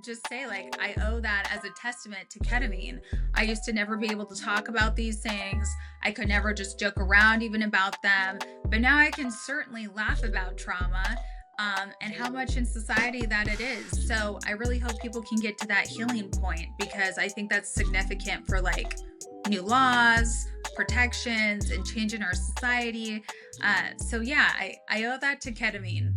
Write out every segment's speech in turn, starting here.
just say, like, I owe that as a testament to ketamine. I used to never be able to talk about these things. I could never just joke around even about them. But now I can certainly laugh about trauma, and how much in society that it is. So I really hope people can get to that healing point, because I think that's significant for like new laws, protections, and change in our society. So yeah, I owe that to ketamine.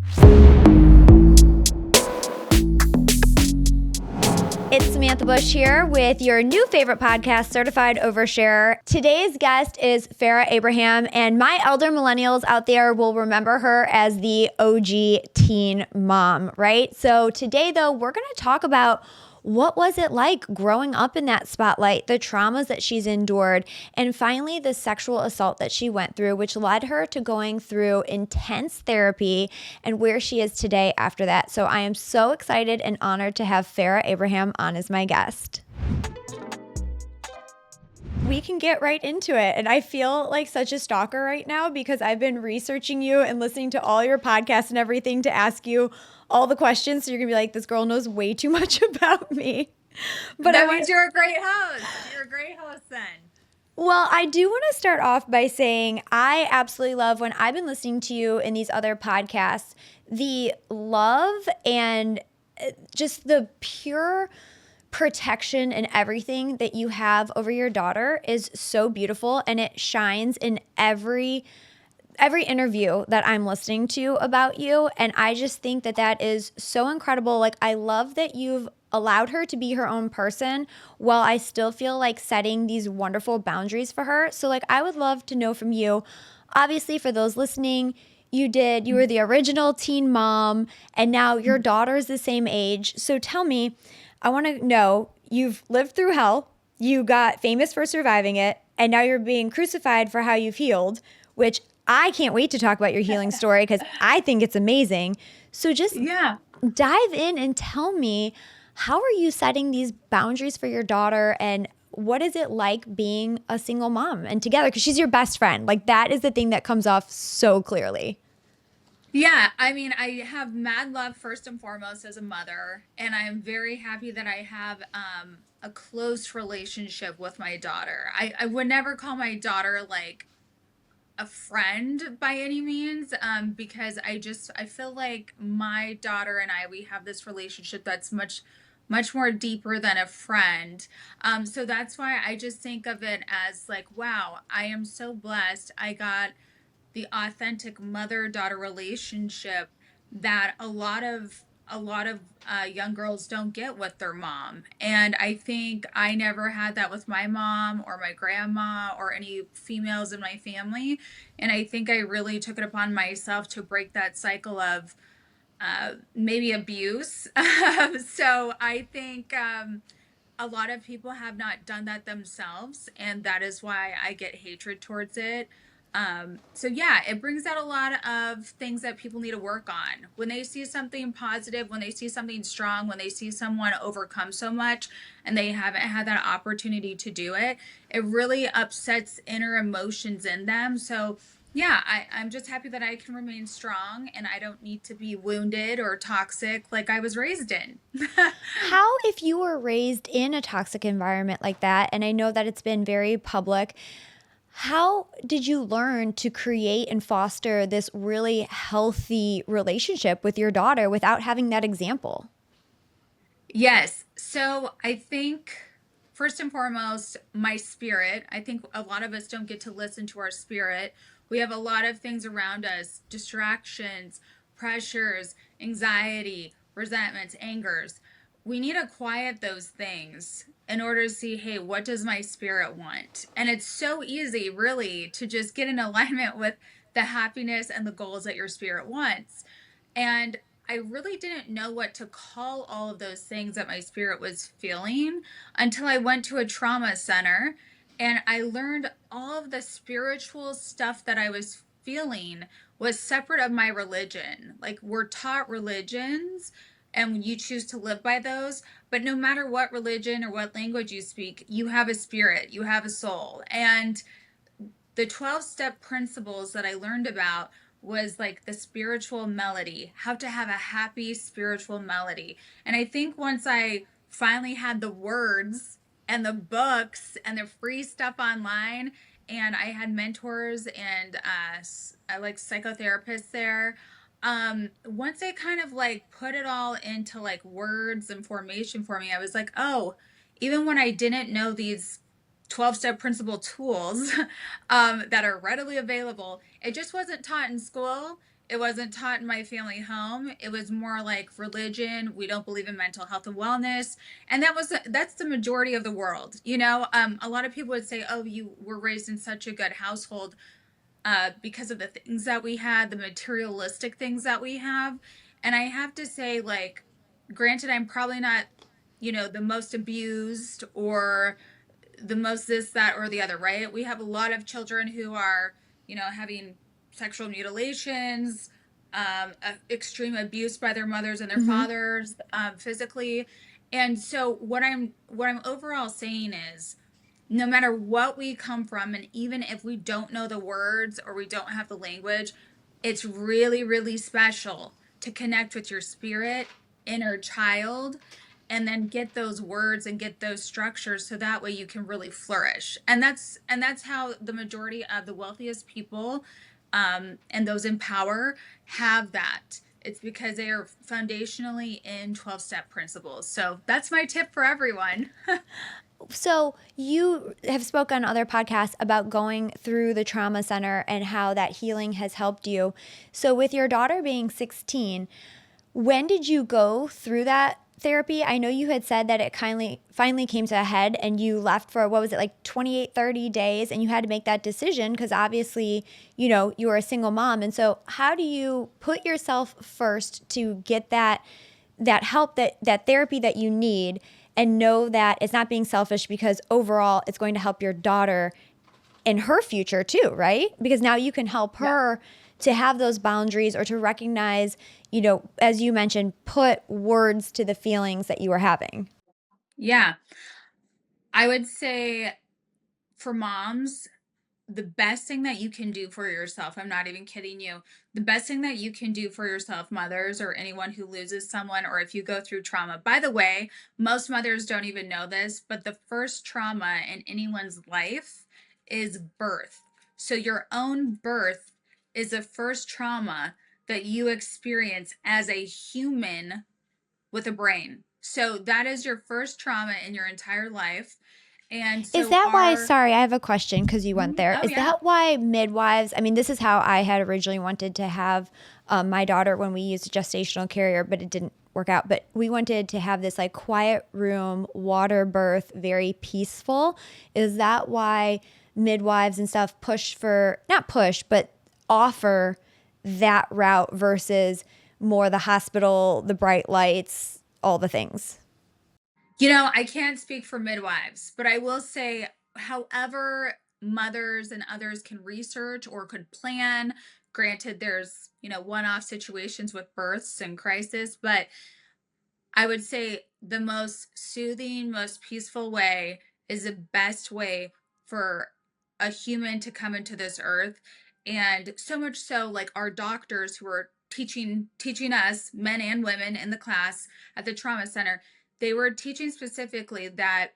It's Samantha Busch here with your new favorite podcast, Certified Oversharer. Today's guest is Farrah Abraham, and my elder millennials out there will remember her as the OG teen mom, right? So today, though, we're going to talk about what was it like growing up in that spotlight, the traumas that she's endured, and finally the sexual assault that she went through, which led her to going through intense therapy and where she is today after that. So I am so excited and honored to have Farrah Abraham on as my guest. We can get right into it. And I feel like such a stalker right now because I've been researching you and listening to all your podcasts and everything to ask you all the questions. So you're going to be like, this girl knows way too much about me. But that means you're a great host. You're a great host then. Well, I do want to start off by saying I absolutely love when I've been listening to you in these other podcasts, the love and just the pure protection and everything that you have over your daughter is so beautiful, and it shines in every interview that I'm listening to about you. And I just think that that is so incredible. Like, I love that you've allowed her to be her own person while I still feel like setting these wonderful boundaries for her. So like, I would love to know from you, obviously for those listening, you were the original teen mom, and now your daughter's the same age. So tell me, I want to know, you've lived through hell, you got famous for surviving it, and now you're being crucified for how you've healed, which I can't wait to talk about your healing story because I think it's amazing. So just dive in and tell me, how are you setting these boundaries for your daughter, and what is it like being a single mom and together? Because she's your best friend. Like, that is the thing that comes off so clearly. Yeah, I mean, I have mad love first and foremost as a mother, and I am very happy that I have a close relationship with my daughter. I would never call my daughter like a friend by any means, because I feel like my daughter and we have this relationship that's much more deeper than a friend. So that's why I just think of it as like, wow, I am so blessed. I got the authentic mother-daughter relationship that a lot of young girls don't get with their mom. And I think I never had that with my mom or my grandma or any females in my family. And I think I really took it upon myself to break that cycle of maybe abuse. So I think a lot of people have not done that themselves, and that is why I get hatred towards it. So yeah, it brings out a lot of things that people need to work on. When they see something positive, when they see something strong, when they see someone overcome so much and they haven't had that opportunity to do it, it really upsets inner emotions in them. So yeah, I'm just happy that I can remain strong and I don't need to be wounded or toxic like I was raised in. How, if you were raised in a toxic environment like that, and I know that it's been very public, how did you learn to create and foster this really healthy relationship with your daughter without having that example? Yes. So I think first and foremost, my spirit. I think a lot of us don't get to listen to our spirit. We have a lot of things around us, distractions, pressures, anxiety, resentments, angers. We need to quiet those things in order to see, hey, what does my spirit want? And it's so easy, really, to just get in alignment with the happiness and the goals that your spirit wants. And I really didn't know what to call all of those things that my spirit was feeling until I went to a trauma center and I learned all of the spiritual stuff that I was feeling was separate of my religion. Like, we're taught religions and you choose to live by those, but no matter what religion or what language you speak, you have a spirit, you have a soul. And the 12-step principles that I learned about was like the spiritual melody, how to have a happy spiritual melody. And I think once I finally had the words and the books and the free stuff online, and I had mentors and I like psychotherapists there. Once I kind of like put it all into like words and formation for me, I was like, oh, even when I didn't know these 12-step principle tools that are readily available, it just wasn't taught in school. It wasn't taught in my family home. It was more like religion. We don't believe in mental health and wellness, and that's the majority of the world. A lot of people would say, "Oh, you were raised in such a good household because of the things that we had, the materialistic things that we have." And I have to say, like, granted, I'm probably not, the most abused or the most this, that, or the other, right? We have a lot of children who are, having sexual mutilations, extreme abuse by their mothers and their Mm-hmm. fathers, physically. And so what I'm overall saying is, no matter what we come from, and even if we don't know the words or we don't have the language, it's really, really special to connect with your spirit, inner child, and then get those words and get those structures so that way you can really flourish. And that's how the majority of the wealthiest people, and those in power, have that. It's because they are foundationally in 12-step principles. So that's my tip for everyone. So you have spoken on other podcasts about going through the trauma center and how that healing has helped you. So with your daughter being 16, when did you go through that therapy? I know you had said that it finally came to a head and you left for, what was it, like 28, 30 days, and you had to make that decision because obviously, you were a single mom. And so how do you put yourself first to get that help, that therapy that you need, and know that it's not being selfish because overall it's going to help your daughter in her future too, right? Because now you can help Yeah. her to have those boundaries or to recognize, as you mentioned, put words to the feelings that you were having. Yeah. I would say for moms, the best thing that you can do for yourself, I'm not even kidding you, the best thing that you can do for yourself, mothers or anyone who loses someone, or if you go through trauma. By the way, most mothers don't even know this, but the first trauma in anyone's life is birth. So your own birth is the first trauma that you experience as a human with a brain. So that is your first trauma in your entire life. And Is so that why, our sorry, I have a question because you went there. oh Is yeah. that why midwives, I mean, this is how I had originally wanted to have my daughter when we used a gestational carrier, but it didn't work out. But we wanted to have this like quiet room, water birth, very peaceful. Is that why midwives and stuff push for, not push, but offer that route versus more the hospital, the bright lights, all the things? I can't speak for midwives, but I will say, however, mothers and others can research or could plan. Granted, there's, one off situations with births and crisis, but I would say the most soothing, most peaceful way is the best way for a human to come into this earth. And so much so, like our doctors who are teaching us, men and women in the class at the trauma center, they were teaching specifically that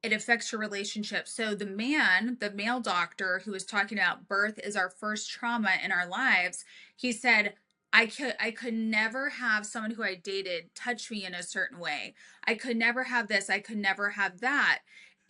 it affects your relationship. So the male doctor who was talking about birth is our first trauma in our lives, he said, I could never have someone who I dated touch me in a certain way. I could never have this, I could never have that.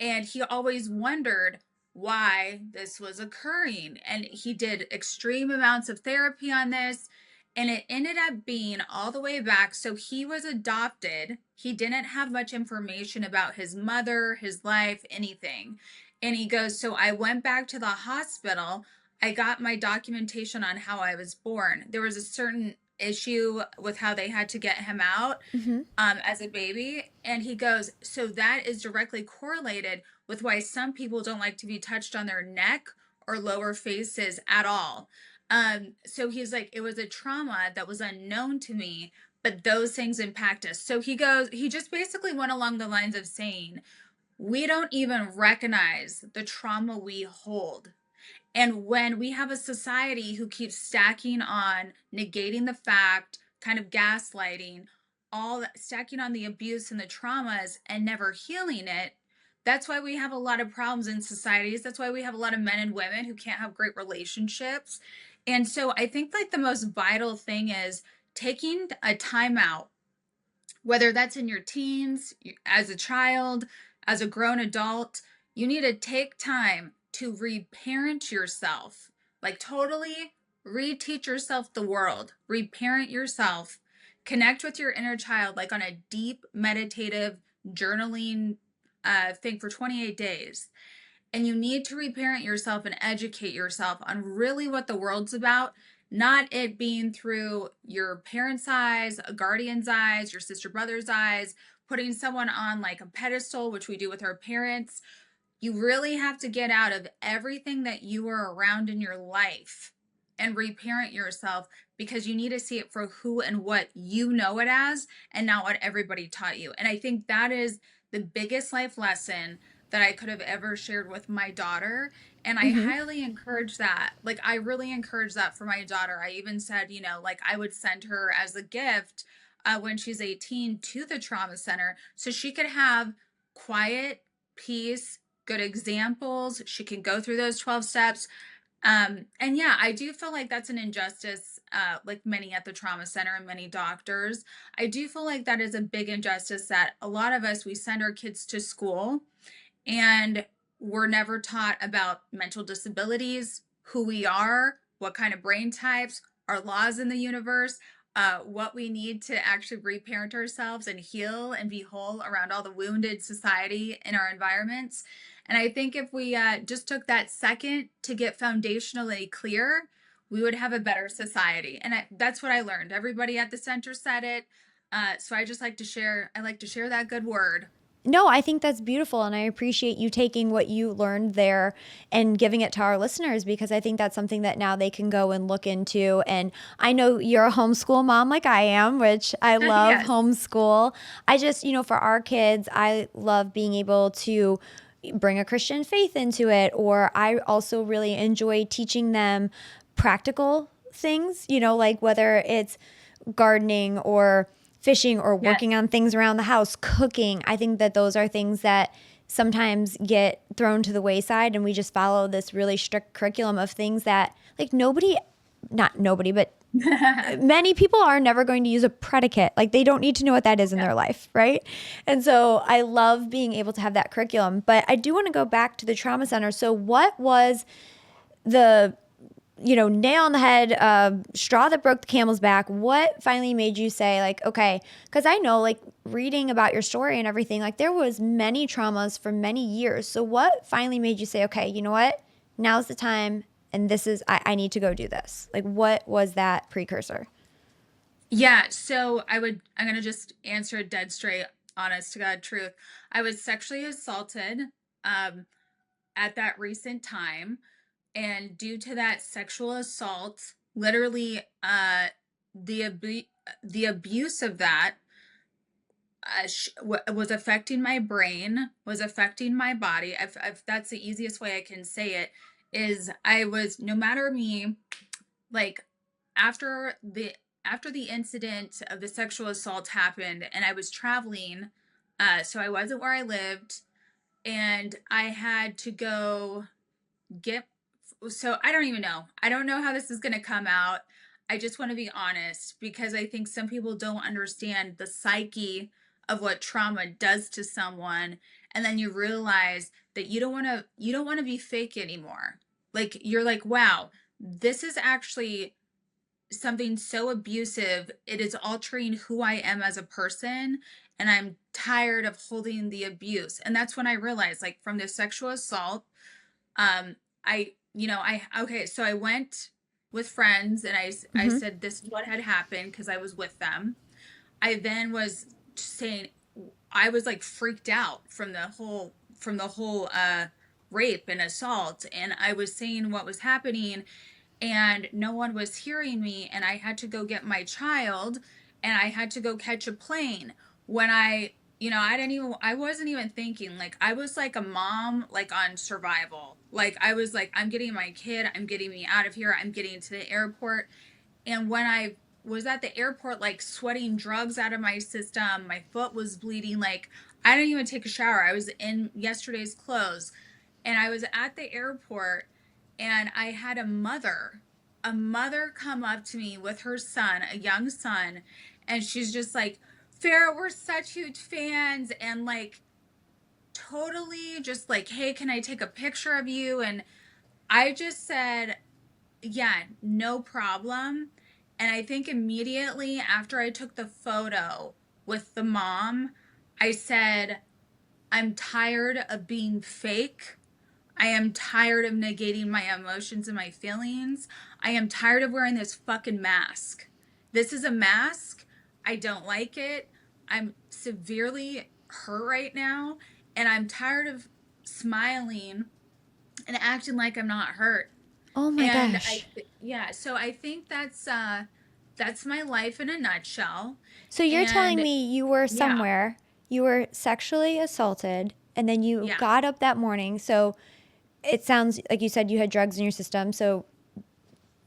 And he always wondered why this was occurring. And he did extreme amounts of therapy on this, and it ended up being all the way back. So he was adopted. He didn't have much information about his mother, his life, anything. And he goes, so I went back to the hospital. I got my documentation on how I was born. There was a certain issue with how they had to get him out Mm-hmm. as a baby. And he goes, so that is directly correlated with why some people don't like to be touched on their neck or lower faces at all. So he's like, it was a trauma that was unknown to me, but those things impact us. So he just basically went along the lines of saying, we don't even recognize the trauma we hold. And when we have a society who keeps stacking on, negating the fact, kind of gaslighting, all that, stacking on the abuse and the traumas and never healing it, that's why we have a lot of problems in societies. That's why we have a lot of men and women who can't have great relationships. And so I think like the most vital thing is taking a time out, whether that's in your teens, as a child, as a grown adult. You need to take time to reparent yourself, like totally reteach yourself the world, reparent yourself, connect with your inner child, like on a deep meditative journaling thing for 28 days. And you need to reparent yourself and educate yourself on really what the world's about, not it being through your parents' eyes, a guardian's eyes, your sister brother's eyes, putting someone on like a pedestal, which we do with our parents. You really have to get out of everything that you were around in your life and reparent yourself, because you need to see it for who and what you know it as, and not what everybody taught you. And I think that is the biggest life lesson that I could have ever shared with my daughter. And I Mm-hmm. highly encourage that. Like, I really encourage that for my daughter. I even said, like I would send her as a gift when she's 18 to the trauma center so she could have quiet, peace, good examples. She can go through those 12 steps. And yeah, I do feel like that's an injustice, like many at the trauma center and many doctors. I do feel like that is a big injustice that a lot of us, we send our kids to school and we're never taught about mental disabilities, who we are, what kind of brain types, our laws in the universe, what we need to actually reparent ourselves and heal and be whole around all the wounded society in our environments. And I think if we just took that second to get foundationally clear, we would have a better society. And that's what I learned. Everybody at the center said it. So I just like to share. I like to share that good word. No, I think that's beautiful. And I appreciate you taking what you learned there and giving it to our listeners, because I think that's something that now they can go and look into. And I know you're a homeschool mom like I am, which I love Yes. homeschool. I just, for our kids, I love being able to bring a Christian faith into it. Or I also really enjoy teaching them practical things, like whether it's gardening or fishing or Yes. working on things around the house, cooking. I think that those are things that sometimes get thrown to the wayside, and we just follow this really strict curriculum of things that like not nobody, but many people are never going to use a predicate. Like they don't need to know what that is in Yeah. their life, right? And so I love being able to have that curriculum. But I do want to go back to the trauma center. So what was the nail on the head, straw that broke the camel's back? What finally made you say, like, okay, because I know, like, reading about your story and everything, like, there was many traumas for many years. So what finally made you say, okay, you know what? Now's the time, and I need to go do this. Like, what was that precursor? Yeah. So I'm going to just answer it dead straight, honest to God truth. I was sexually assaulted um, at that recent time. And due to that sexual assault, literally, the abuse of that was affecting my brain, was affecting my body. That's the easiest way I can say it. Is I was, no matter me, like after the after the incident of the sexual assault happened and I was traveling, so I wasn't where I lived, and I had to go get, so I don't even know. I don't know how this is going to come out. I just want to be honest, because I think some people don't understand the psyche of what trauma does to someone, and then you realize that you don't want to be fake anymore. Like you're like, wow, this is actually something so abusive. It is altering who I am as a person, and I'm tired of holding the abuse. And that's when I realized, like, from the sexual assault, I I okay, so I went with friends and I Mm-hmm. said this is what had happened because I was with them. I then was saying, I was like freaked out from the whole rape and assault, and I was saying what was happening, and no one was hearing me, and I had to go get my child, and I had to go catch a plane. When I I wasn't even thinking. Like, I was like a mom, like on survival. Like, I was like, I'm getting my kid, I'm getting me out of here, I'm getting to the airport. And when I was at the airport, like sweating drugs out of my system, my foot was bleeding. Like, I didn't even take a shower. I was in yesterday's clothes, and I was at the airport, and I had a mother come up to me with her son, a young son, and she's just like, Farrah, we're such huge fans, and like totally just like, hey, can I take a picture of you? And I just said, yeah, no problem. And I think immediately after I took the photo with the mom, I said, I'm tired of being fake. I am tired of negating my emotions and my feelings. I am tired of wearing this fucking mask. This is a mask. I don't like it. I'm severely hurt right now. And I'm tired of smiling and acting like I'm not hurt. Oh my And gosh. yeah, so I think that's my life in a nutshell. So you're telling And me you were yeah, somewhere, you were sexually assaulted, and then you yeah, got up that morning. So it sounds like you said you had drugs in your system. So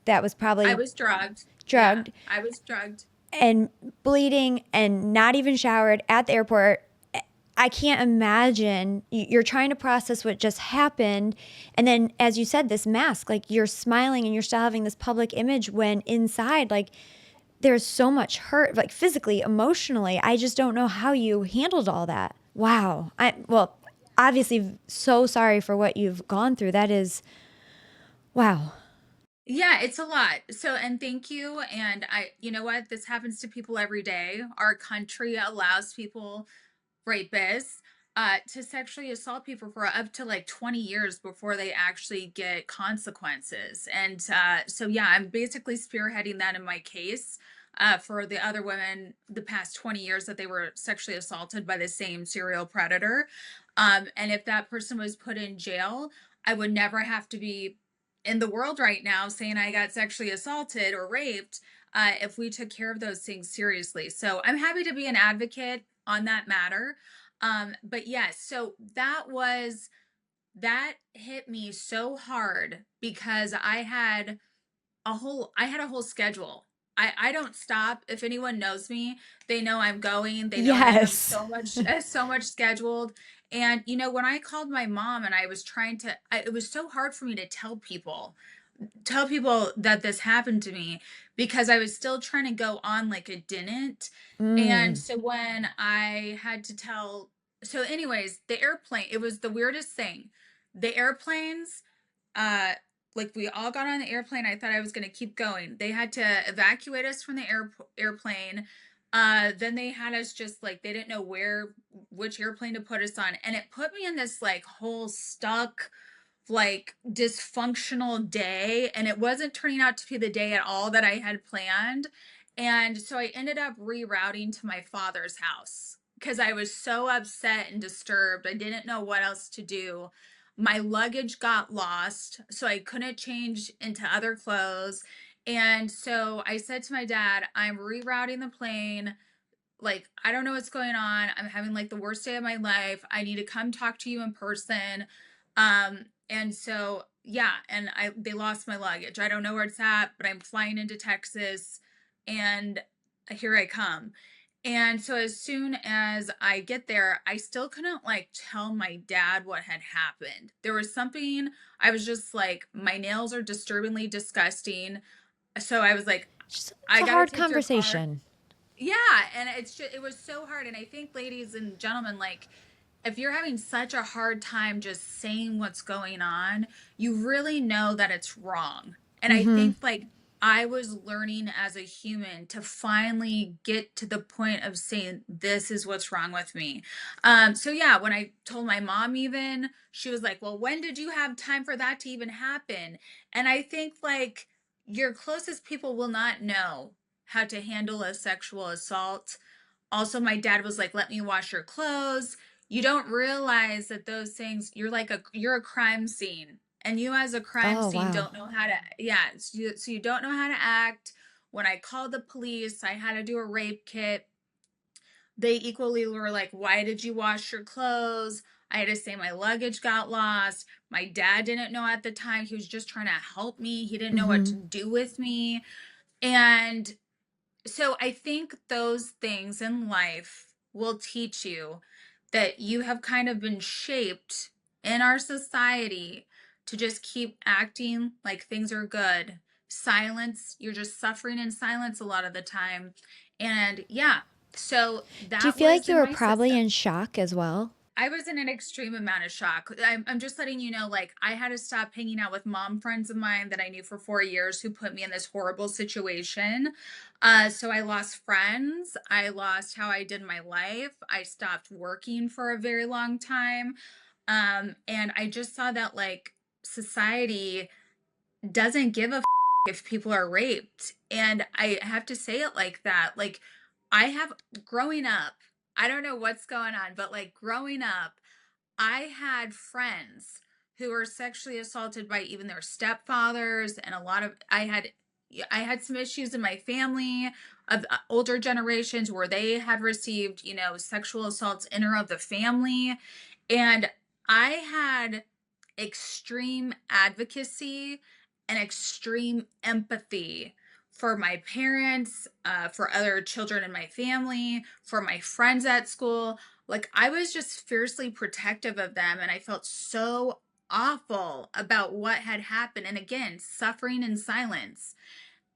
that was I probably was drugged. Yeah, drugged I was drugged. and bleeding and not even showered at the airport. I can't imagine you're trying to process what just happened. And then, as you said, this mask, like you're smiling and you're still having this public image when inside, like there's so much hurt, like physically, emotionally. I just don't know how you handled all that. Wow. Well, obviously, so sorry for what you've gone through. That is, wow. Yeah, it's a lot. So, and thank you. And you know what? This happens to people every day. Our country allows people, rapists, to sexually assault people for up to like 20 years before they actually get consequences. And so, yeah, I'm basically spearheading that in my case. For the other women, the past 20 years that they were sexually assaulted by the same serial predator. And if that person was put in jail, I would never have to be in the world right now saying I got sexually assaulted or raped, if we took care of those things seriously. So I'm happy to be an advocate on that matter. But yes, so that hit me so hard because I had a whole schedule. I don't stop. If anyone knows me, they know I'm going. They know that I have Yes. so much scheduled. And when I called my mom and I was it was so hard for me to tell people that this happened to me because I was still trying to go on like it didn't. And Mm. so when I had to tell, so anyways, the airplane, it was the weirdest thing. The airplanes, uh, like we all got on the airplane. I thought I was going to keep going. They had to evacuate us from the airplane. Then they had us just like, they didn't know which airplane to put us on. And it put me in this like whole stuck, like dysfunctional day, and it wasn't turning out to be the day at all that I had planned. And so I ended up rerouting to my father's house because I was so upset and disturbed. I didn't know what else to do. My luggage got lost, so I couldn't change into other clothes. And so I said to my dad, I'm rerouting the plane. Like, I don't know what's going on. I'm having like the worst day of my life. I need to come talk to you in person. And so yeah, and they lost my luggage. I don't know where it's at, but I'm flying into Texas, and here I come. And so as soon as I get there, I still couldn't like tell my dad what had happened. There was something, I was just like, my nails are disturbingly disgusting. So I was like, It's I a got to hard take your car. conversation. Yeah, and it was so hard. And I think, ladies and gentlemen, like, if you're having such a hard time just saying what's going on, you really know that it's wrong. And I Mm-hmm. think like I was learning as a human to finally get to the point of saying this is what's wrong with me. So yeah, when I told my mom, even she was like, well, when did you have time for that to even happen? And I think like your closest people will not know how to handle a sexual assault. Also, my dad was like, let me wash your clothes. You don't realize that those things, you're a crime scene. And you as a crime Oh, scene wow. don't know how to, yeah, so you don't know how to act. When I called the police, I had to do a rape kit. they equally were like, why did you wash your clothes? I had to say my luggage got lost. My dad didn't know at the time. He was just trying to help me. He didn't know what to Mm-hmm. do with me. And so I think those things in life will teach you that you have kind of been shaped in our society to just keep acting like things are good. Silence, you're just suffering in silence a lot of the time. And yeah, so Do you that feel like was you in were my probably system. in shock as well? I was in an extreme amount of shock. I'm just letting you know, like, I had to stop hanging out with mom friends of mine that I knew for 4 years who put me in this horrible situation. So I lost friends. I lost how I did my life. I stopped working for a very long time. And I just saw that, like, society doesn't give a if people are raped. And I have to say it like that. Like, I have growing up, I don't know what's going on, but like growing up, I had friends who were sexually assaulted by even their stepfathers, and a lot of I had some issues in my family of older generations where they had received, sexual assaults in or of the family. And I had extreme advocacy and extreme empathy for my parents, for other children in my family, for my friends at school. Like, I was just fiercely protective of them, and I felt so awful about what had happened. And again, suffering in silence.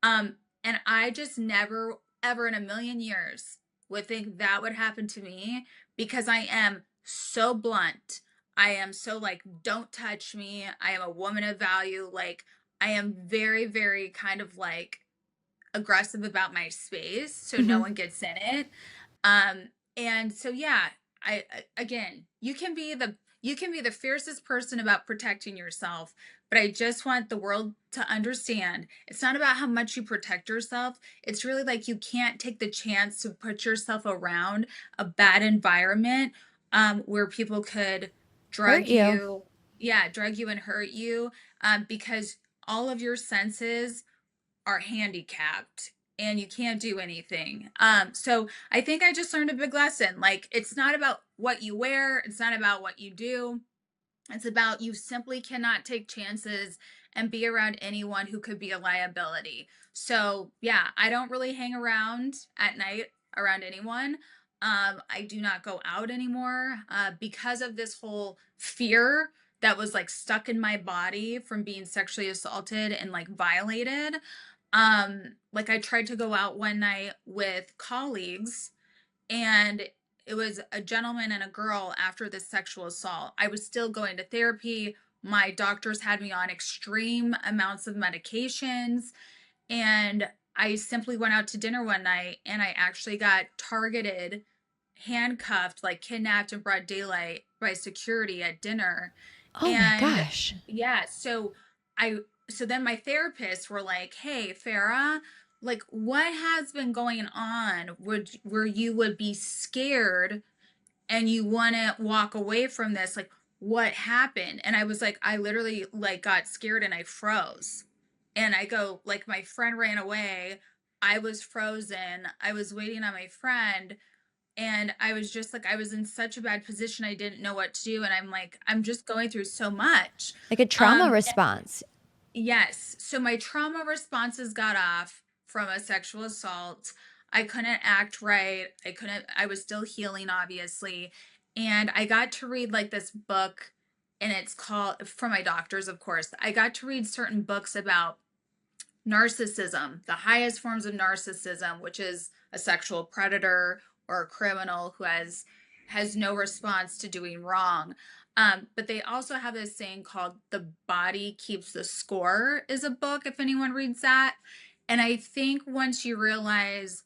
Um, and I just never, ever in a million years would think that would happen to me, because I am so blunt. I am so like, don't touch me. I am a woman of value. Like, I am very, very kind of like aggressive about my space so no Mm-hmm. one gets in it. um and so yeah, again, you can be the fiercest person about protecting yourself, but I just want the world to understand it's not about how much you protect yourself. It's really like you can't take the chance to put yourself around a bad environment, where people could Hurt drug you. you, yeah, drug you and hurt you, because all of your senses are handicapped and you can't do anything. So I think I just learned a big lesson. Like, it's not about what you wear, it's not about what you do. It's about you simply cannot take chances and be around anyone who could be a liability. So yeah, I don't really hang around at night around anyone. I do not go out anymore, because of this whole fear that was like stuck in my body from being sexually assaulted and like violated. Like, I tried to go out one night with colleagues, and it was a gentleman and a girl after this sexual assault. I was still going to therapy. My doctors had me on extreme amounts of medications, and I simply went out to dinner one night and I actually got targeted, handcuffed, like kidnapped in broad daylight by security at dinner. Oh my And gosh. yeah, I so then my therapists were like, "Hey, Farrah, like, what has been going on would where you would be scared and you want to walk away from this? Like, what happened?" And I was like, I literally like got scared and I froze. And I go, like, my friend ran away. I was frozen. I was waiting on my friend, and I was just like, I was in such a bad position. I didn't know what to do, and I'm like, I'm just going through so much. Like a trauma um response. Yes. So my trauma responses got off from a sexual assault. I couldn't act right. I was still healing, obviously. And I got to read like this book, and it's called, from my doctors, of course. I got to read certain books about narcissism, the highest forms of narcissism, which is a sexual predator or a criminal who has no response to doing wrong. But they also have this saying called "The Body Keeps the Score" is a book, if anyone reads that. And I think once you realize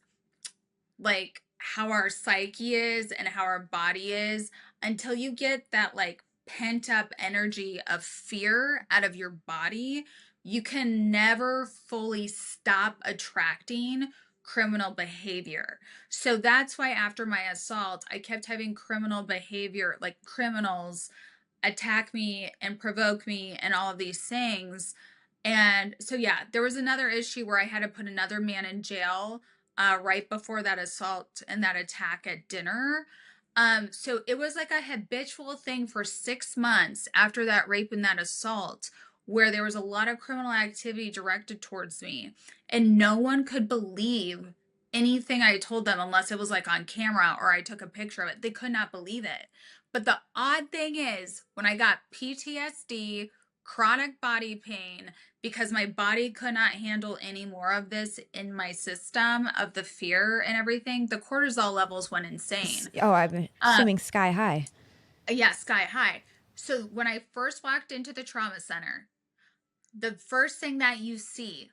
like how our psyche is and how our body is, until you get that like pent up energy of fear out of your body, you can never fully stop attracting criminal behavior. So that's why after my assault, I kept having criminal behavior, like criminals attack me and provoke me and all of these things. And so yeah, there was another issue where I had to put another man in jail, right before that assault and that attack at dinner. So it was like a habitual thing for 6 months after that rape and that assault, where there was a lot of criminal activity directed towards me. And no one could believe anything I told them unless it was like on camera or I took a picture of it. They could not believe it. But the odd thing is, when I got PTSD, chronic body pain, because my body could not handle any more of this in my system of the fear and everything, the cortisol levels went insane. Oh, I'm Uh, assuming sky high. yeah, sky high. So when I first walked into the trauma center, the first thing that you see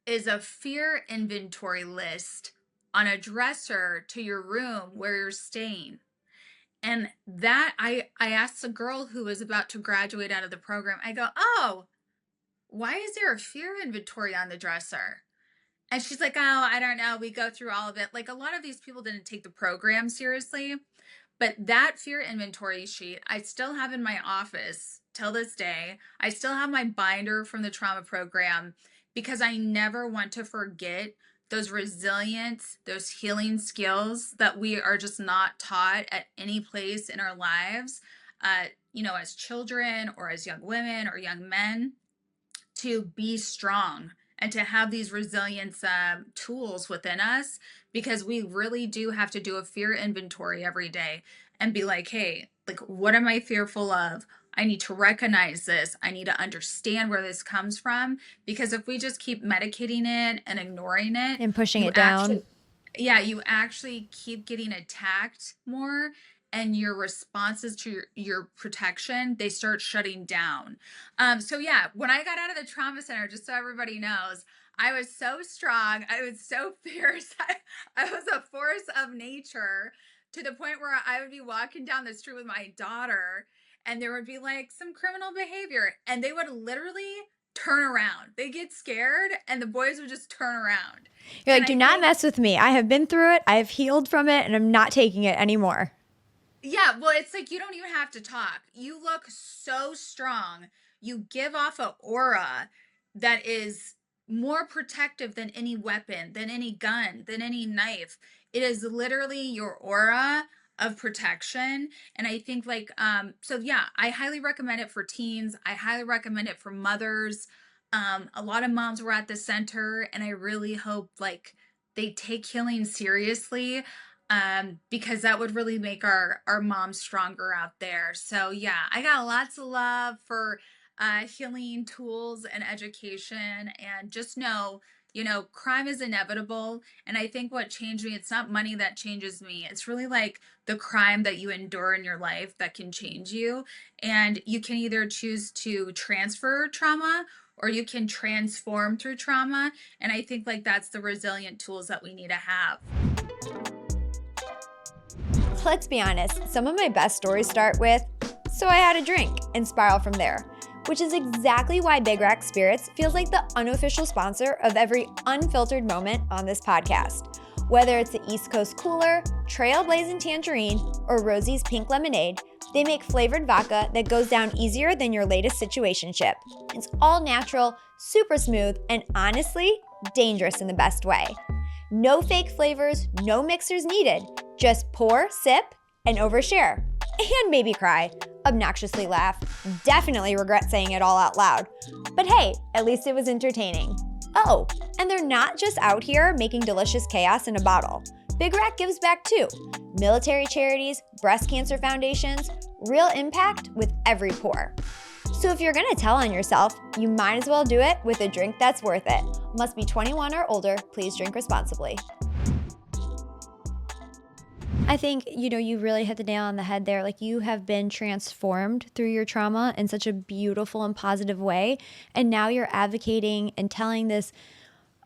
is a fear inventory list on a dresser to your room where you're staying. And that I asked the girl who was about to graduate out of the program, I go, "Oh, why is there a fear inventory on the dresser?" And she's like, "Oh, I don't know. We go through all of it." Like, a lot of these people didn't take the program seriously. But that fear inventory sheet, I still have in my office till this day. I still have my binder from the trauma program because I never want to forget those resilience, those healing skills that we are just not taught at any place in our lives, as children or as young women or young men, to be strong and to have these resilience tools within us, because we really do have to do a fear inventory every day and be like, hey, like, what am I fearful of? I need to recognize this. I need to understand where this comes from, because if we just keep medicating it and ignoring it, And pushing you it down. actually, yeah, you actually keep getting attacked more, and your responses to your protection, they start shutting down. So yeah, when I got out of the trauma center, just so everybody knows, I was so strong. I was so fierce. I was a force of nature, to the point where I would be walking down the street with my daughter and there would be like some criminal behavior and they would literally turn around. They get scared and the boys would just turn around. You're And like, do I not think, mess with me. I have been through it. I have healed from it, and I'm not taking it anymore. yeah, well, it's like you don't even have to talk. You look so strong. You give off an aura that is more protective than any weapon, than any gun, than any knife. It is literally your aura of protection. And I think so yeah, I highly recommend it for teens. I highly recommend it for mothers. A lot of moms were at the center and I really hope like they take healing seriously, because that would really make our moms stronger out there. So yeah, I got lots of love for healing tools and education, and just know, crime is inevitable. And I think what changed me, it's not money that changes me. It's really like the crime that you endure in your life that can change you. And you can either choose to transfer trauma or you can transform through trauma. And I think like that's the resilient tools that we need to have. Let's be honest, some of my best stories start with, so I had a drink, and spiral from there. Which is exactly why Big Rack Spirits feels like the unofficial sponsor of every unfiltered moment on this podcast. Whether it's the East Coast Cooler, Trailblazing Tangerine, or Rosie's Pink Lemonade, they make flavored vodka that goes down easier than your latest situationship. It's all natural, super smooth, and honestly, dangerous in the best way. No fake flavors, no mixers needed. Just pour, sip, and overshare. And maybe cry, obnoxiously laugh, definitely regret saying it all out loud. But hey, at least it was entertaining. Oh, and they're not just out here making delicious chaos in a bottle. Big Rack gives back too. Military charities, breast cancer foundations, real impact with every pour. So if you're gonna tell on yourself, you might as well do it with a drink that's worth it. Must be 21 or older, please drink responsibly. I think, you really hit the nail on the head there. Like, you have been transformed through your trauma in such a beautiful and positive way. And now you're advocating and telling this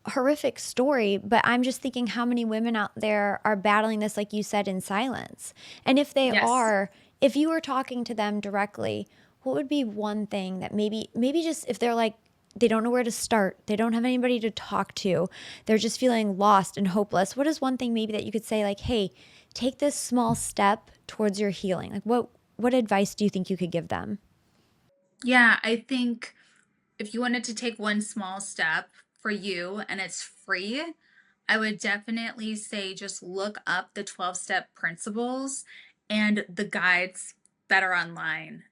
horrific story. But I'm just thinking how many women out there are battling this, like you said, in silence. And if they Yes. are, if you were talking to them directly, what would be one thing that maybe just if they're like, they don't know where to start, they don't have anybody to talk to, they're just feeling lost and hopeless. What is one thing maybe that you could say, like, hey, take this small step towards your healing? Like, what advice do you think you could give them? Yeah, I think if you wanted to take one small step for you and it's free, I would definitely say just look up the 12-step principles and the guides that are online.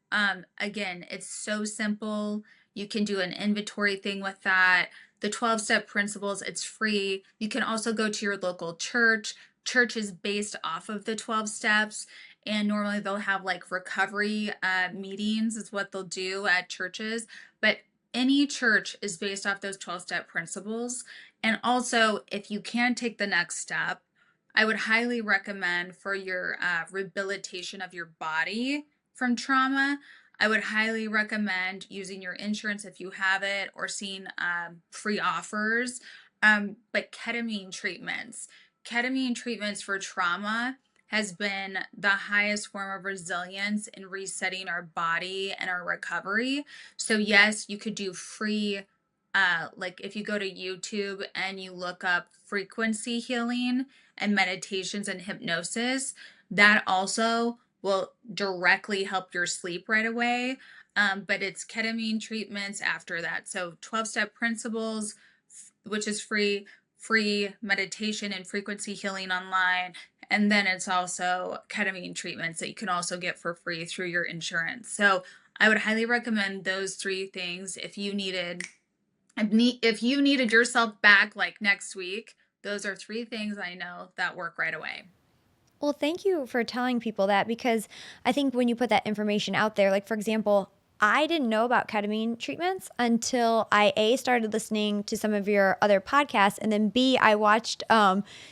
Again, it's so simple. You can do an inventory thing with that. The 12-step principles, it's free. You can also go to your local church. Church is based off of the 12 steps, and normally they'll have like recovery meetings, is what they'll do at churches. But any church is based off those 12-step principles. And also, if you can take the next step, I would highly recommend for your rehabilitation of your body from trauma. I would highly recommend using your insurance if you have it, or seeing free offers. But ketamine treatments for trauma has been the highest form of resilience in resetting our body and our recovery. So yes, you could do free, like if you go to YouTube and you look up frequency healing and meditations and hypnosis, that also will directly help your sleep right away. But it's ketamine treatments after that. So 12-step principles, which is free meditation and frequency healing online. And then it's also ketamine treatments that you can also get for free through your insurance. So I would highly recommend those three things if you needed yourself back like next week. Those are three things I know that work right away. Well, thank you for telling people that, because I think when you put that information out there, like for example, I didn't know about ketamine treatments until I A, started listening to some of your other podcasts, and then B, I watched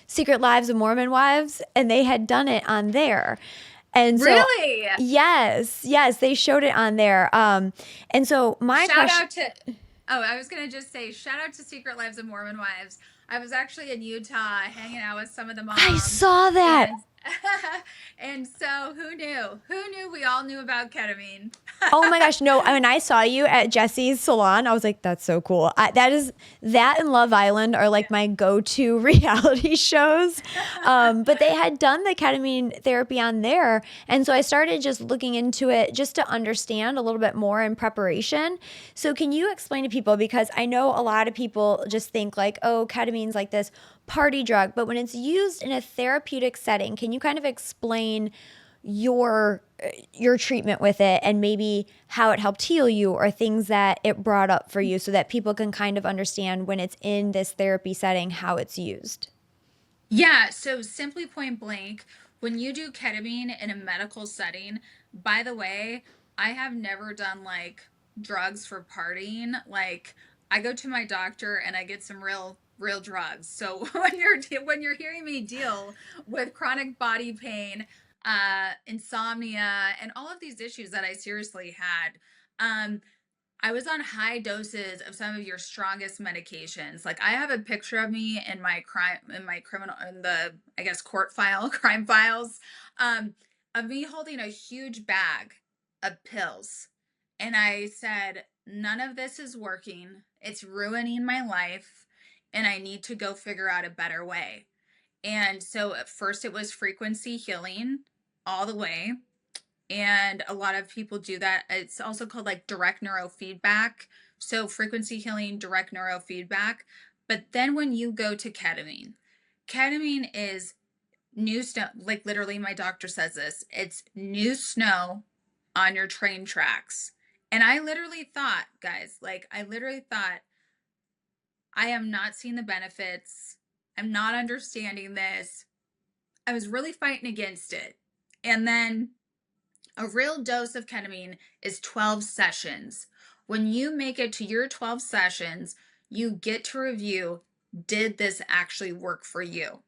Secret Lives of Mormon Wives, and they had done it on there. And so, Really? yes, they showed it on there. And so my Shout question, out to, oh, I was going to just say, shout out to Secret Lives of Mormon Wives. I was actually in Utah hanging out with some of the I moms, saw that. and and so who knew? Who knew we all knew about ketamine? Oh my gosh, no. When I saw you at Jesse's salon, I was like, that's so cool. That and Love Island are like my go-to reality shows. But they had done the ketamine therapy on there. And so I started just looking into it just to understand a little bit more in preparation. So can you explain to people, because I know a lot of people just think like, oh, ketamine's like this party drug, but when it's used in a therapeutic setting, can you kind of explain your your treatment with it, and maybe how it helped heal you, or things that it brought up for you, so that people can kind of understand when it's in this therapy setting how it's used? Yeah, so simply point blank, when you do ketamine in a medical setting, by the way, I have never done like drugs for partying. Like I go to my doctor and I get some real drugs. So when you're hearing me deal with chronic body pain, insomnia, and all of these issues that I seriously had, um I was on high doses of some of your strongest medications. Like I have a picture of me in my criminal, in the, I guess, court file, crime files, um, of me holding a huge bag of pills. And I said, none of this is working. It's ruining my life. And I need to go figure out a better way. And so at first it was frequency healing all the way, and a lot of people do that. It's also called like direct neurofeedback. So frequency healing, direct neurofeedback. But then when you go to ketamine, ketamine is new snow. Like literally, my doctor says this. It's new snow on your train tracks. And I literally thought, guys, like I literally thought, I am not seeing the benefits. I'm not understanding this. I was really fighting against it. And then a real dose of ketamine is 12 sessions. When you make it to your 12 sessions, you get to review, did this actually work for you?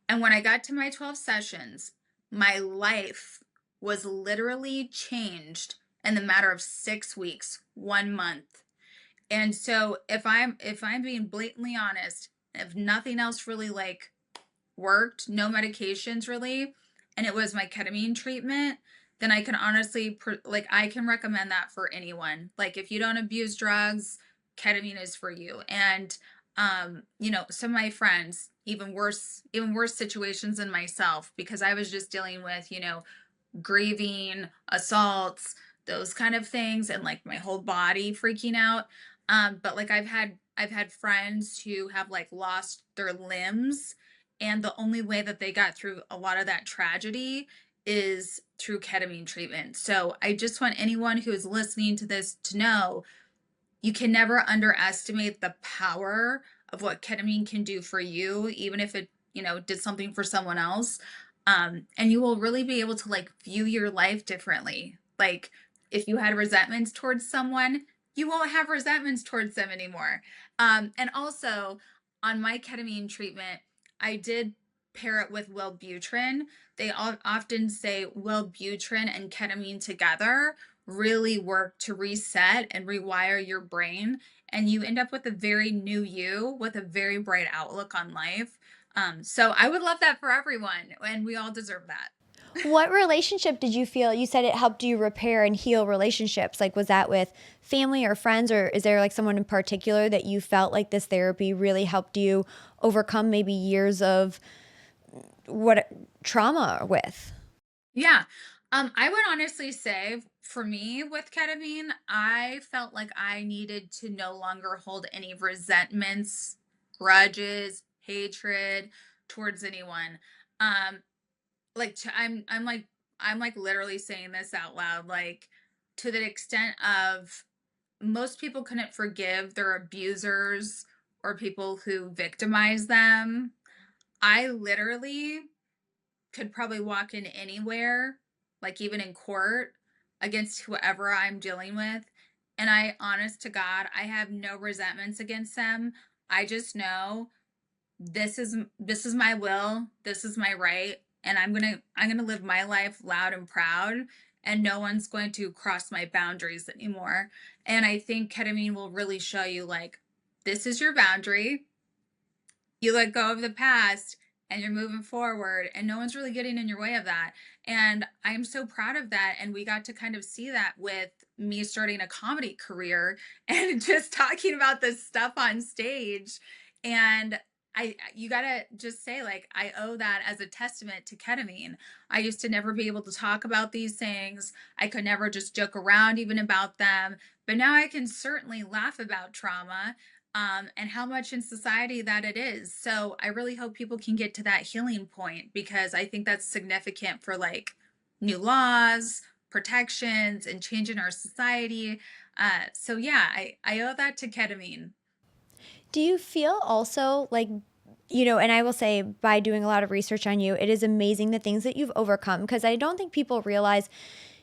And when I got to my 12 sessions, my life was literally changed in the matter of 6 weeks, 1 month. And so if I'm being blatantly honest, if nothing else really like worked, no medications really, and it was my ketamine treatment, then I can honestly like I can recommend that for anyone. Like if you don't abuse drugs, ketamine is for you. And some of my friends, even worse situations than myself, because I was just dealing with, grieving, assaults, those kind of things, and like my whole body freaking out. But like I've had friends who have like lost their limbs, and the only way that they got through a lot of that tragedy is through ketamine treatment. So I just want anyone who is listening to this to know you can never underestimate the power of what ketamine can do for you, even if it, did something for someone else. And you will really be able to like view your life differently. Like if you had resentments towards someone, you won't have resentments towards them anymore. And also on my ketamine treatment, I did pair it with Wellbutrin. They often say Wellbutrin and ketamine together really work to reset and rewire your brain, and you end up with a very new you with a very bright outlook on life. So I would love that for everyone, and we all deserve that. What relationship did you feel? You said it helped you repair and heal relationships. Like, was that with family or friends, or is there like someone in particular that you felt like this therapy really helped you overcome maybe years of what trauma with? Yeah. I would honestly say for me with ketamine, I felt like I needed to no longer hold any resentments, grudges, hatred towards anyone. Um, like I'm like literally saying this out loud, like to the extent of most people couldn't forgive their abusers or people who victimize them. I literally could probably walk in anywhere, like even in court, against whoever I'm dealing with. And I, honest to God, I have no resentments against them. I just know this is my will, this is my right, and I'm gonna live my life loud and proud, and no one's going to cross my boundaries anymore. And I think ketamine will really show you like this is your boundary, you let go of the past and you're moving forward, and no one's really getting in your way of that. And I'm so proud of that, and we got to kind of see that with me starting a comedy career and just talking about this stuff on stage. And you gotta just say, like, I owe that as a testament to ketamine. I used to never be able to talk about these things. I could never just joke around even about them, but now I can certainly laugh about trauma, and how much in society that it is. So I really hope people can get to that healing point, because I think that's significant for like new laws, protections, and change in our society. So yeah, I owe that to ketamine. Do you feel also like, and I will say by doing a lot of research on you, it is amazing the things that you've overcome because I don't think people realize,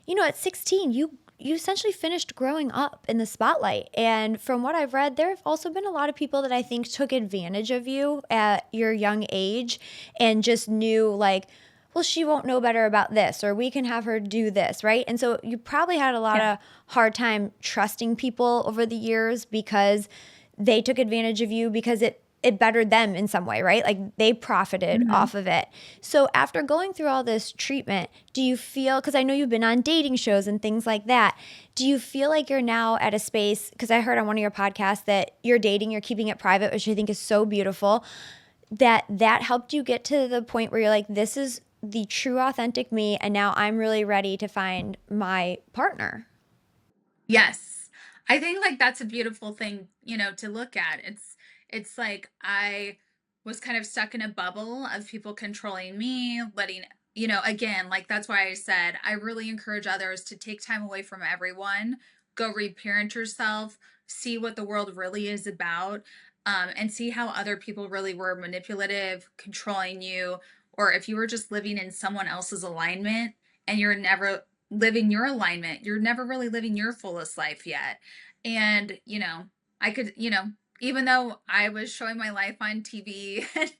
at 16, you essentially finished growing up in the spotlight. And from what I've read, there have also been a lot of people that I think took advantage of you at your young age and just knew like, well, she won't know better about this, or we can have her do this, right? And so you probably had a lot Yeah. of hard time trusting people over the years because they took advantage of you because it bettered them in some way, right? Like they profited Mhm. off of it. So after going through all this treatment, do you feel, because I know you've been on dating shows and things like that, do you feel like you're now at a space, because I heard on one of your podcasts that you're dating, you're keeping it private, which I think is so beautiful, that helped you get to the point where you're like, this is the true authentic me, and now I'm really ready to find my partner? Yes. I think like that's a beautiful thing, to look at. It's like I was kind of stuck in a bubble of people controlling me, letting, again, like that's why I said I really encourage others to take time away from everyone, go reparent yourself, see what the world really is about, and see how other people really were manipulative, controlling you, or if you were just living in someone else's alignment and you're never living your alignment. You're never really living your fullest life yet. And, I could, even though I was showing my life on TV and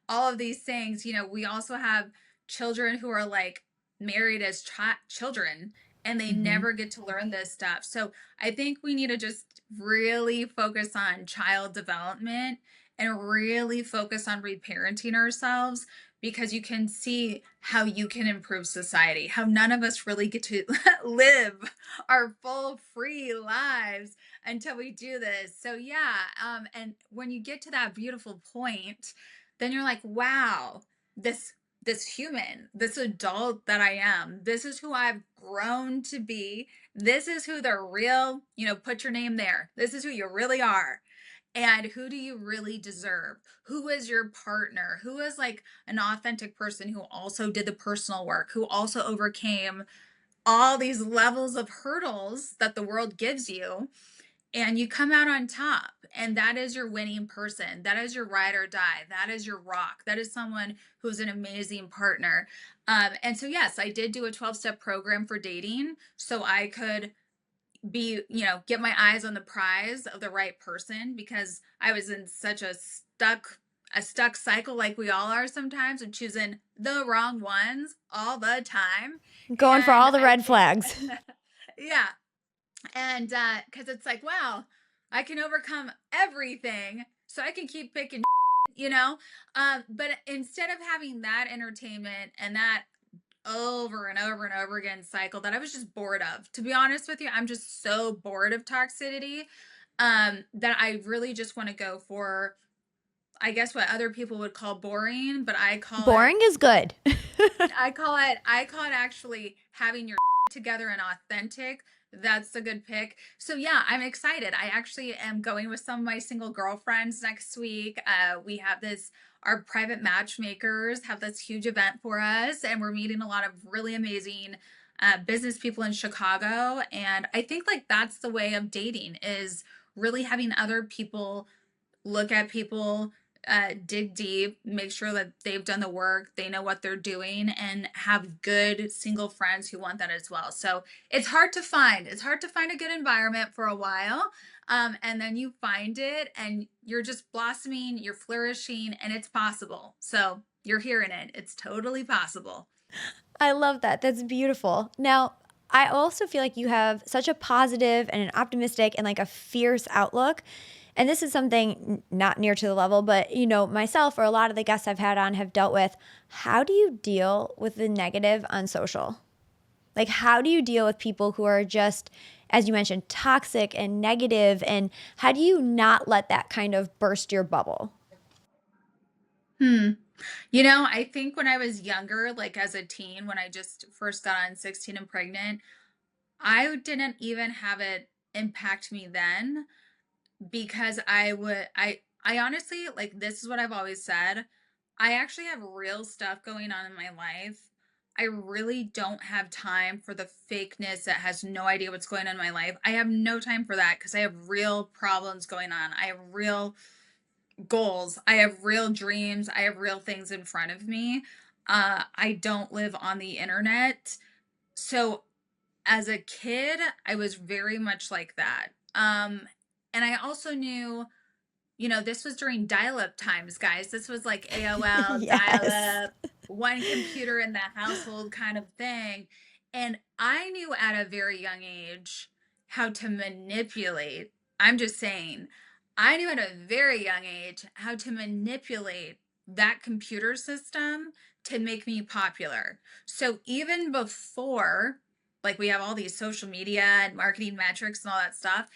all of these things, we also have children who are like married as children, and they Mm-hmm. never get to learn this stuff. So I think we need to just really focus on child development and really focus on reparenting ourselves, because you can see how you can improve society, how none of us really get to live our full free lives until we do this. So yeah, and when you get to that beautiful point, then you're like, wow, this this human, this adult that I am. This is who I've grown to be. This is who the real, put your name there. This is who you really are. And who do you really deserve? Who is your partner? Who is like an authentic person who also did the personal work, who also overcame all these levels of hurdles that the world gives you, and you come out on top, and that is your winning person, that is your ride or die, that is your rock, that is someone who's an amazing partner. And so yes, I did do a 12-step program for dating so I could be, get my eyes on the prize of the right person, because I was in such a stuck cycle, like we all are sometimes, of choosing the wrong ones all the time. Going for And all the I red think flags. yeah, and because it's like, wow, I can overcome everything, so I can keep picking you know but instead of having that entertainment and that over and over and over again cycle that I was just bored of, to be honest with you, I'm just so bored of toxicity, that I really just want to go for, I guess, what other people would call boring, but Boring is good. I call it actually having your together and authentic. That's a good pick. So yeah, I'm excited. I actually am going with some of my single girlfriends next week. We have this, our private matchmakers have this huge event for us, and we're meeting a lot of really amazing business people in Chicago. And I think like that's the way of dating, is really having other people look at people, dig deep, make sure that they've done the work, they know what they're doing, and have good single friends who want that as well. So it's hard to find. It's hard to find a good environment for a while. And then you find it and you're just blossoming, you're flourishing, and it's possible. So you're hearing it. It's totally possible. I love that. That's beautiful. Now, I also feel like you have such a positive and an optimistic and like a fierce outlook. And this is something not near to the level, but myself or a lot of the guests I've had on have dealt with. How do you deal with the negative on social? Like, how do you deal with people who are just, as you mentioned, toxic and negative? And how do you not let that kind of burst your bubble? Hmm. I think when I was younger, like as a teen, when I just first got on 16 and pregnant, I didn't even have it impact me then, because I honestly, like, this is what I've always said. I actually have real stuff going on in my life. I really don't have time for the fakeness that has no idea what's going on in my life. I have no time for that because I have real problems going on. I have real goals. I have real dreams. I have real things in front of me. I don't live on the internet. So as a kid, I was very much like that. And I also knew, this was during dial-up times, guys. This was like AOL, Yes. dial-up, one computer in the household kind of thing. And I knew at a very young age how to manipulate. I'm just saying, I knew at a very young age how to manipulate that computer system to make me popular. So even before, like, we have all these social media and marketing metrics and all that stuff,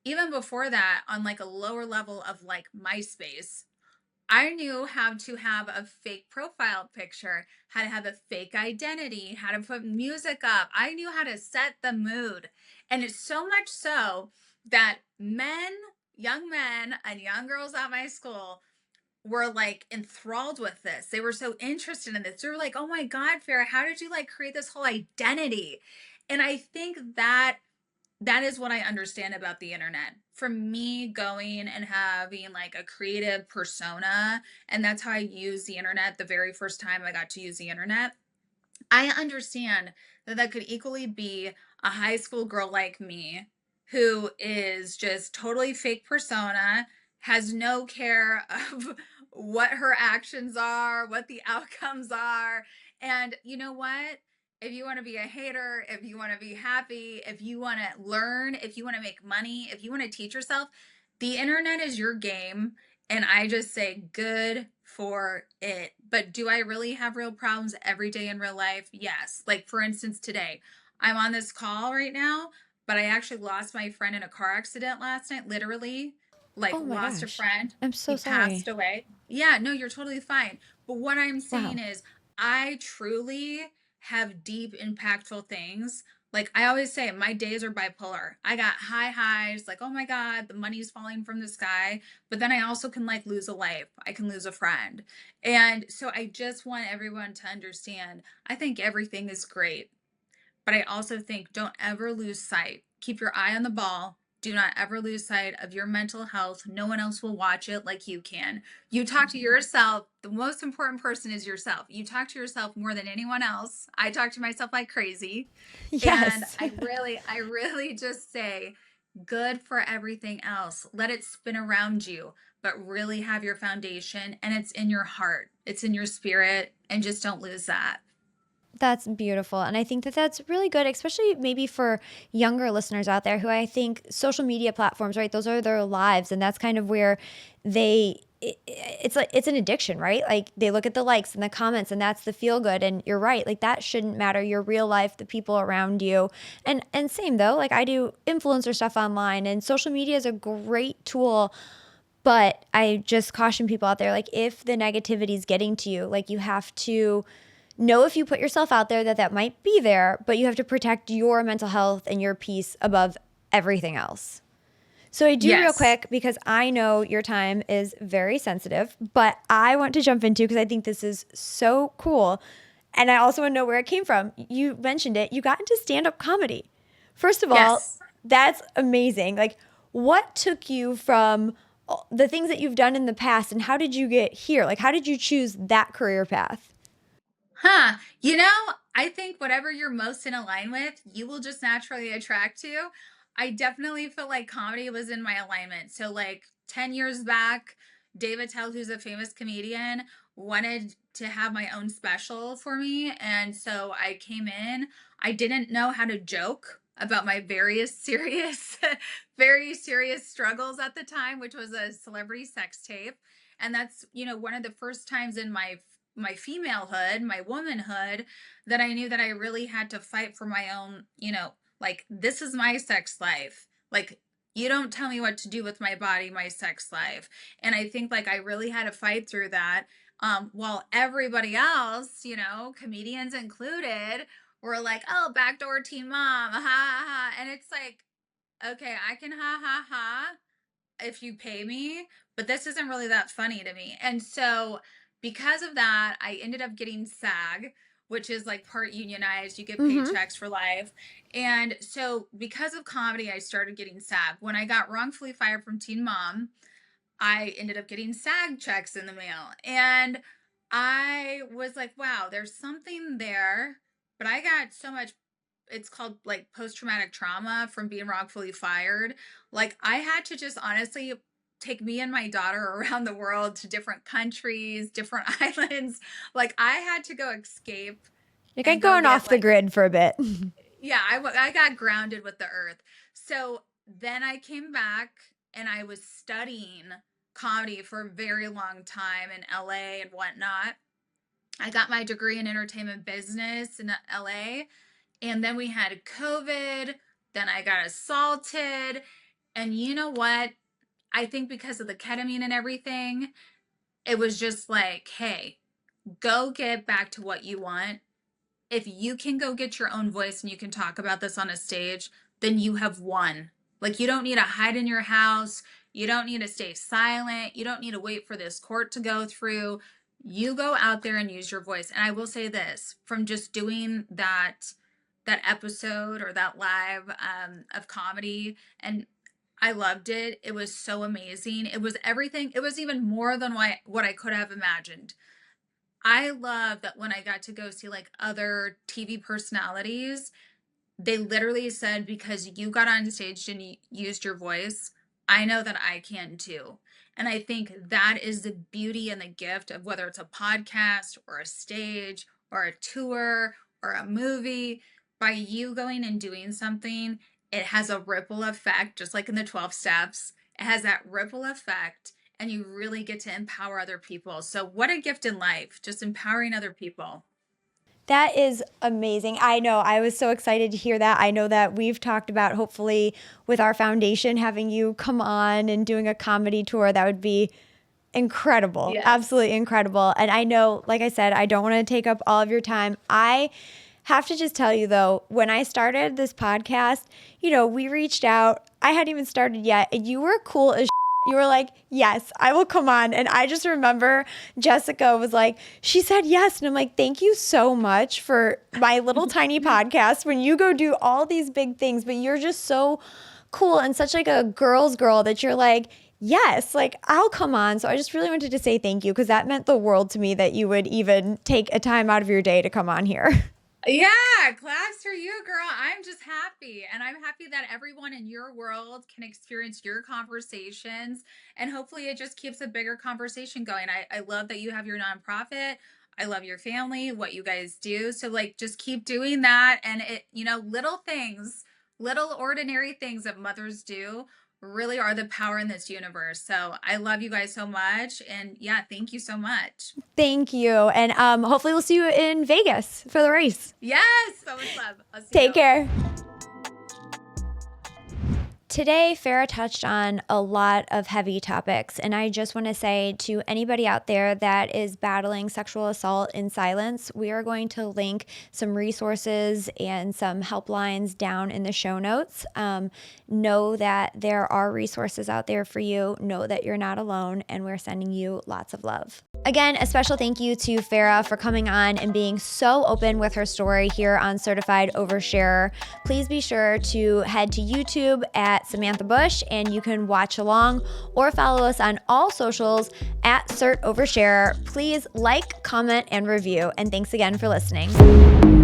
even before that, on like a lower level of like MySpace, I knew how to have a fake profile picture, how to have a fake identity, how to put music up. I knew how to set the mood. And it's so much so that men, young men, and young girls at my school were like enthralled with this. They were so interested in this. They were like, oh my God, Farrah, how did you like create this whole identity? And I think that is what I understand about the internet. For me, going and having like a creative persona, and that's how I use the internet the very first time I got to use the internet. I understand that that could equally be a high school girl like me who is just totally fake persona, has no care of what her actions are, what the outcomes are. And you know what? If you want to be a hater, if you want to be happy, if you want to learn, if you want to make money, if you want to teach yourself, the internet is your game. And I just say good for it. But do I really have real problems every day in real life? Yes. Like, for instance, today, I'm on this call right now, but I actually lost my friend in a car accident last night, literally. Like, Oh my lost a gosh. friend. I'm He so passed sorry. away. Yeah, no, you're totally fine. But what I'm saying Wow. is, I truly have deep, impactful things. Like I always say, my days are bipolar. I got high highs, like, oh my God, the money's falling from the sky. But then I also can like lose a life. I can lose a friend. And so I just want everyone to understand I think everything is great. But I also think don't ever lose sight. Keep your eye on the ball. Do not ever lose sight of your mental health. No one else will watch it like you can. You talk to yourself. The most important person is yourself. You talk to yourself more than anyone else. I talk to myself like crazy. And Yes. I really just say good for everything else. Let it spin around you, but really have your foundation and it's in your heart. It's in your spirit and just don't lose that. That's beautiful. And I think that that's really good, especially maybe for younger listeners out there who I think social media platforms, right? Those are their lives. And that's kind of where it's like, it's an addiction, right? Like they look at the likes and the comments and that's the feel good. And you're right. Like that shouldn't matter. Your real life, the people around you. And same though, like I do influencer stuff online and social media is a great tool. But I just caution people out there, like if the negativity is getting to you, like you have to know if you put yourself out there that that might be there, but you have to protect your mental health and your peace above everything else. So I do real Yes. quick because I know your time is very sensitive, but I want to jump into because I think this is so cool. And I also want to know where it came from. You mentioned it. You got into stand-up comedy. First of all, Yes. that's amazing. Like what took you from the things that you've done in the past and how did you get here? Like how did you choose that career path? Huh. I think whatever you're most in align with, you will just naturally attract to. I definitely feel like comedy was in my alignment. So, like 10 years back, David Tell, who's a famous comedian, wanted to have my own special for me. And so I came in. I didn't know how to joke about my various serious, very serious struggles at the time, which was a celebrity sex tape. And that's, one of the first times in my femalehood, my womanhood, that I knew that I really had to fight for my own, like this is my sex life. Like you don't tell me what to do with my body, my sex life. And I think like I really had to fight through that. While everybody else, comedians included, were like, oh, backdoor teen mom, ha ha ha. And it's like, okay, I can ha ha ha if you pay me, but this isn't really that funny to me. And so because of that, I ended up getting SAG, which is like part unionized, you get Mm-hmm. paychecks for life. And so because of comedy, I started getting SAG. When I got wrongfully fired from Teen Mom, I ended up getting SAG checks in the mail. And I was like, wow, there's something there. But I got so much, it's called like post traumatic trauma from being wrongfully fired. Like, I had to just honestly take me and my daughter around the world to different countries, different islands. Like, I had to go escape Like I'm and go going get off the like, grid for a bit. yeah, I got grounded with the earth. So then I came back and I was studying comedy for a very long time in LA and whatnot. I got my degree in entertainment business in LA. And then we had COVID. Then I got assaulted. And you know what? I think because of the ketamine and everything, it was just like, hey, go get back to what you want. If you can go get your own voice and you can talk about this on a stage, then you have won. Like, you don't need to hide in your house. You don't need to stay silent. You don't need to wait for this court to go through. You go out there and use your voice. And I will say this, from just doing that episode or that live of comedy, and I loved it. It was so amazing. It was everything. It was even more than what I could have imagined. I love that when I got to go see like other TV personalities, they literally said, because you got on stage and you used your voice, I know that I can too. And I think that is the beauty and the gift of whether it's a podcast or a stage or a tour or a movie. By you going and doing something, it has a ripple effect, just like in the 12 steps. It has that ripple effect, and you really get to empower other people. So, what a gift in life, just empowering other people. That is amazing. I know. I was so excited to hear that. I know that we've talked about hopefully with our foundation having you come on and doing a comedy tour. That would be incredible. Yes. Absolutely incredible. And I know, like I said, I don't want to take up all of your time. I have to just tell you though, when I started this podcast, we reached out. I hadn't even started yet, and you were cool as you were like, yes, I will come on. And I just remember Jessica was like, she said yes. And I'm like, thank you so much for my little tiny podcast when you go do all these big things, but you're just so cool and such like a girl's girl that you're like, yes, like I'll come on. So I just really wanted to say thank you, because that meant the world to me that you would even take a time out of your day to come on here. Yeah, claps for you, girl. I'm just happy. And I'm happy that everyone in your world can experience your conversations. And hopefully it just keeps a bigger conversation going. I love that you have your nonprofit. I love your family, what you guys do. So like just keep doing that. And little things, little ordinary things that mothers do really are the power in this universe. So I love you guys so much. And yeah, thank you so much. Thank you. And hopefully we'll see you in Vegas for the race. Yes, so much love. I'll see Take you. care. Today, Farrah touched on a lot of heavy topics, and I just want to say to anybody out there that is battling sexual assault in silence, we are going to link some resources and some helplines down in the show notes. Know that there are resources out there for you. Know that you're not alone, and we're sending you lots of love. Again, a special thank you to Farrah for coming on and being so open with her story here on Certified Oversharer. Please be sure to head to YouTube at Samantha Busch, and you can watch along or follow us on all socials at Cert Oversharer. Please like, comment, and review. And thanks again for listening.